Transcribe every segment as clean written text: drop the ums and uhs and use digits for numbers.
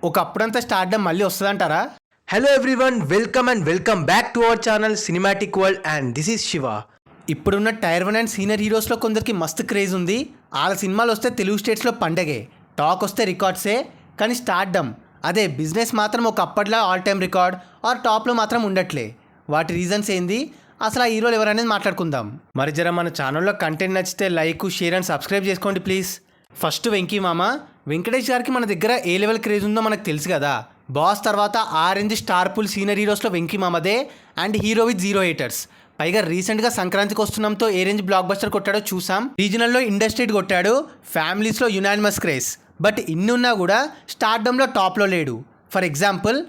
ఒకప్పుడంతా stardom మళ్ళీ వస్తుందంటారా? Hello everyone, welcome back to our channel cinematic world and this is Siva. ఇప్పుడున్న tier 1 and senior హీరోస్లో కొందరికి మస్తు craze ఉంది. వాళ్ళ సినిమాలు వస్తే తెలుగు స్టేట్స్లో పండగే, టాక్ వస్తే రికార్డ్సే. కానీ స్టార్డమ్ అదే బిజినెస్ మాత్రం ఒకప్పటిలా ఆల్ టైమ్ రికార్డ్ ఆర్ టాప్లో మాత్రం ఉండట్లే. వాటి రీజన్స్ ఏంది, అసలు ఆ హీరోలు ఎవరనేది మాట్లాడుకుందాం. మరి జర మన ఛానల్లో కంటెంట్ నచ్చితే లైక్, షేర్ అండ్ సబ్స్క్రైబ్ చేసుకోండి ప్లీజ్. ఫస్ట్ వెంకీ మామ. వెంకటేష్ గారికి మన దగ్గర ఏ లెవెల్ క్రేజ్ ఉందో మనకు తెలుసు కదా. బాస్ తర్వాత ఆరెంజ్ స్టార్ పుల్ సీనియర్ హీరోస్లో వెంకీ మామదే and hero with zero haters. పైగా రీసెంట్గా సంక్రాంతికి వస్తున్నాంతో ఏ రేంజ్ బ్లాక్ బస్టర్ కొట్టాడో చూసాం. రీజనల్లో ఇండస్ట్రీట్ కొట్టాడు, ఫ్యామిలీస్లో యునానిమస్ క్రేజ్. బట్ ఇన్ని ఉన్నా కూడా స్టార్డమ్లో టాప్లో లేడు. ఫర్ ఎగ్జాంపుల్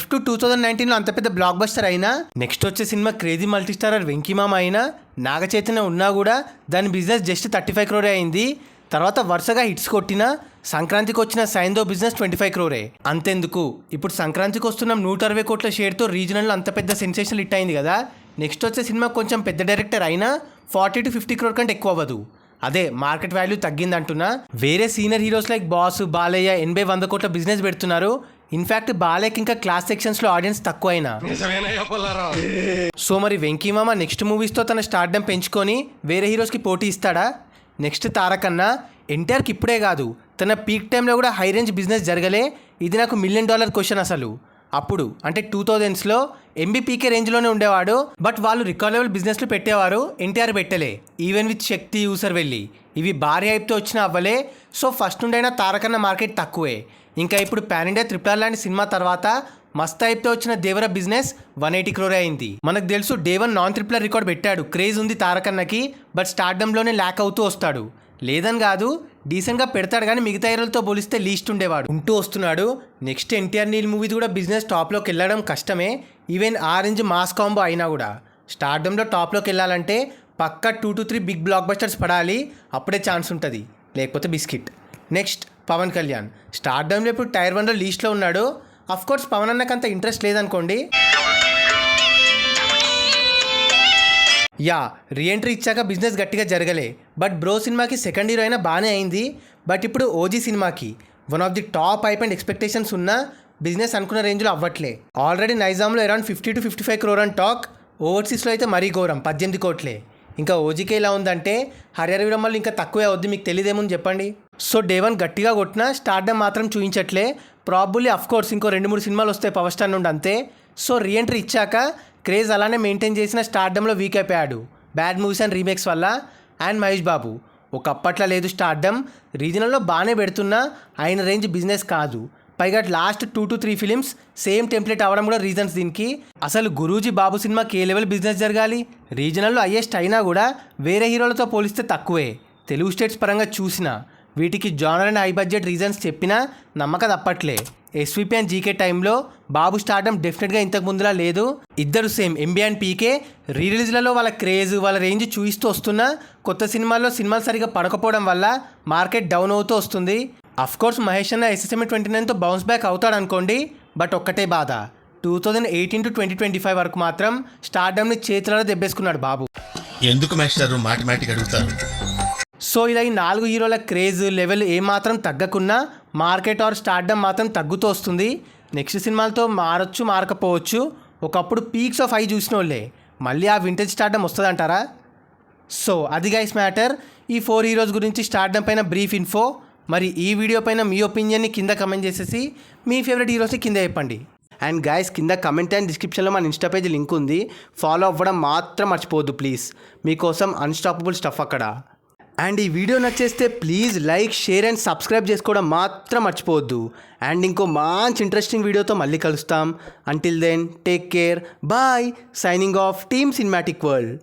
F2 2019లో అంత పెద్ద బ్లాక్ బస్టర్ అయినా, నెక్స్ట్ వచ్చే సినిమా క్రేజీ మల్టీస్టారర్ వెంకీ మామ అయినా, నాగ చైతన్య ఉన్నా కూడా దాని బిజినెస్ జస్ట్ 35 crore అయింది. తర్వాత వరుసగా హిట్స్ కొట్టిన సంక్రాంతికి వచ్చిన సైందో బిజినెస్ 25 crore. అంతెందుకు, ఇప్పుడు సంక్రాంతికి వస్తున్న 160 కోట్ల షేర్తో రీజనల్లో అంత పెద్ద సెన్సేషన్ హిట్ అయింది కదా. నెక్స్ట్ వచ్చే సినిమా కొంచెం పెద్ద డైరెక్టర్ అయినా 40 to 50 crore కంటే ఎక్కువ అవ్వదు. అదే మార్కెట్ వాల్యూ తగ్గిందంటున్నా. వేరే senior heroes like boss, Balayya 80-100 కోట్ల బిజినెస్ పెడుతున్నారు. ఇన్ఫ్యాక్ట్ బాలయ్యకి ఇంకా క్లాస్ సెక్షన్స్లో ఆడియన్స్ తక్కువ అయినా. సో మరి వెంకీ మామ నెక్స్ట్ మూవీస్తో తన స్టార్డమ్ పెంచుకొని వేరే హీరోస్కి పోటీ ఇస్తాడా? నెక్స్ట్ తారకన్నా. ఎన్టీఆర్కి ఇప్పుడే కాదు, తన పీక్ టైంలో కూడా హై రేంజ్ బిజినెస్ జరగలే. ఇది నాకు $1 million క్వశ్చన్. అసలు అప్పుడు అంటే 2000స్లో MBPK రేంజ్లోనే ఉండేవాడు. బట్ వాళ్ళు రికార్డ్ లెవెల్ బిజినెస్లు పెట్టేవారు, ఎన్టీఆర్ పెట్టలే. ఈవెన్ విత్ శక్తి, యూసర్ వెళ్ళి ఇవి భారీ హైప్తో వచ్చినా అవ్వలే. సో ఫస్ట్ నుండైనా తారకన్న మార్కెట్ తక్కువే. ఇంకా ఇప్పుడు పాన్ ఇండియా RRR లాంటి సినిమా తర్వాత మస్త్ హైప్తో వచ్చిన దేవర బిజినెస్ 180 crore అయింది. మనకు తెలుసు Day 1 నాన్ RRR రికార్డ్ పెట్టాడు. క్రేజ్ ఉంది తారకన్నకి, బట్ స్టార్డమ్లోనే ల్యాక్ అవుతూ వస్తాడు. లేదని కాదు, డీసెంట్గా పెడతాడు కానీ మిగతా హీరోలతో పోలిస్తే లీస్ట్ ఉండేవాడు ఉంటూ వస్తున్నాడు. నెక్స్ట్ ఎన్టీఆర్ నీల్ మూవీది కూడా బిజినెస్ టాప్లోకి వెళ్ళడం కష్టమే. ఈవెన్ ఆరెంజ్ మాస్ కాంబో అయినా కూడా స్టార్డమ్లో టాప్లోకి వెళ్ళాలంటే పక్కా 2 to 3 బిగ్ బ్లాక్ బస్టర్స్ పడాలి, అప్పుడే ఛాన్స్ ఉంటుంది, లేకపోతే బిస్కెట్. నెక్స్ట్ పవన్ కళ్యాణ్. స్టార్డమ్లో ఇప్పుడు టైర్ 1లో లీస్ట్లో ఉన్నాడు. అఫ్కోర్స్ పవన్ అన్నకు అంత ఇంట్రెస్ట్ లేదనుకోండి. రీఎంట్రీ ఇచ్చాక బిజినెస్ గట్టిగా జరగలే. బట్ బ్రో సినిమాకి సెకండ్ హీరో అయినా బాగానే అయింది. బట్ ఇప్పుడు ఓజీ సినిమాకి one of the top hype and expectations ఉన్న బిజినెస్ అనుకున్న రేంజ్లో అవ్వట్లే. ఆల్రెడీ నైజాంలో అరౌండ్ 50 to 55 crore అని టాక్. ఓవర్సీస్లో అయితే మరీ ఘోరం, 18 కోట్లే. ఇంకా ఓజీకే ఇలా ఉందంటే హరిహర వీరమ్మలు ఇంకా తక్కువే అవుద్ది. మీకు తెలియదేమని చెప్పండి. సో Day 1 గట్టిగా కొట్టినా స్టార్డమ్ మాత్రం చూపించట్లే. ప్రాబుల్లీ అఫ్కోర్స్ ఇంకో 2-3 సినిమాలు వస్తాయి పవర్ స్టార్ నుండి, అంతే. సో రీఎంట్రీ ఇచ్చాక క్రేజ్ అలానే మెయింటైన్ చేసిన స్టార్డమ్లో వీక్ అయిపోయాడు బ్యాడ్ మూవీస్ అండ్ రీమేక్స్ వల్ల. అండ్ మహేష్ బాబు ఒకప్పట్లా లేదు. స్టార్డమ్ రీజనల్లో బాగానే పెడుతున్నా ఆయన రేంజ్ బిజినెస్ కాదు. పైగా last 2 to 3 films same template అవ్వడం కూడా రీజన్స్ దీనికి. అసలు గురూజీ బాబు సినిమాకి ఏ లెవెల్ బిజినెస్ జరగాలి? రీజనల్లో హైయెస్ట్ అయినా కూడా వేరే హీరోలతో పోలిస్తే తక్కువే. తెలుగు స్టేట్స్ పరంగా చూసినా వీటికి genre and high budget reasons చెప్పినా నమ్మక తప్పట్లే. ఎస్విపి అండ్ జీకే టైంలో బాబు స్టార్డమ్ డెఫినెట్గా ఇంతకు ముందులా లేదు. ఇద్దరు సేమ్ ఎంబీ అండ్ పీకే రిలీజ్లలో వాళ్ళ క్రేజ్, వాళ్ళ రేంజ్ చూయిస్తూ వస్తున్నా కొత్త సినిమాల్లో సినిమాలు సరిగా పడకపోవడం వల్ల మార్కెట్ డౌన్ అవుతూ వస్తుంది. అఫ్కోర్స్ మహేష్ అన్న SSM 29తో బౌన్స్ బ్యాక్ అవుతాడు అనుకోండి. బట్ ఒక్కటే బాధ, 2018 to 2025 వరకు మాత్రం స్టార్డమ్ని చేతులలో దెబ్బేసుకున్నాడు బాబు. ఎందుకు మాస్టర్ మాటిమాటికి అడుగుతారు? సో ఇలా ఈ 4 హీరోల క్రేజ్ లెవెల్ ఏమాత్రం తగ్గకున్నా మార్కెట్ ఆర్ స్టార్డమ్ మాత్రం తగ్గుతూ వస్తుంది. నెక్స్ట్ సినిమాలతో మారచ్చు, మారకపోవచ్చు. ఒకప్పుడు పీక్స్ ఆఫ్ హై చూసిన వాళ్ళే మళ్ళీ ఆ వింటేజ్ స్టార్డమ్ వస్తుందంటారా? సో అది గైస్ మ్యాటర్. ఈ 4 హీరోస్ గురించి స్టార్డమ్ పైన బ్రీఫ్ ఇన్ఫో. మరి ఈ వీడియో పైన మీ ఒపీనియన్ని కింద కమెంట్ చేసేసి మీ ఫేవరెట్ హీరోస్ని కింద చెప్పండి. అండ్ గైస్ కింద కమెంట్ అండ్ డిస్క్రిప్షన్లో మన ఇన్స్టా పేజ్ లింక్ ఉంది, ఫాలో అవ్వడం మాత్రం మర్చిపోవద్దు ప్లీజ్. మీకోసం అన్స్టాపబుల్ స్టఫ్ అక్కడ. అండ్ ఈ వీడియో నచ్చేస్తే please like, share and subscribe చేసుకోవడం మాత్రం మర్చిపోవద్దు. అండ్ ఇంకో మంచి ఇంట్రెస్టింగ్ వీడియోతో మళ్ళీ కలుస్తాం. Until then take care, bye. Signing off team Cinematic world.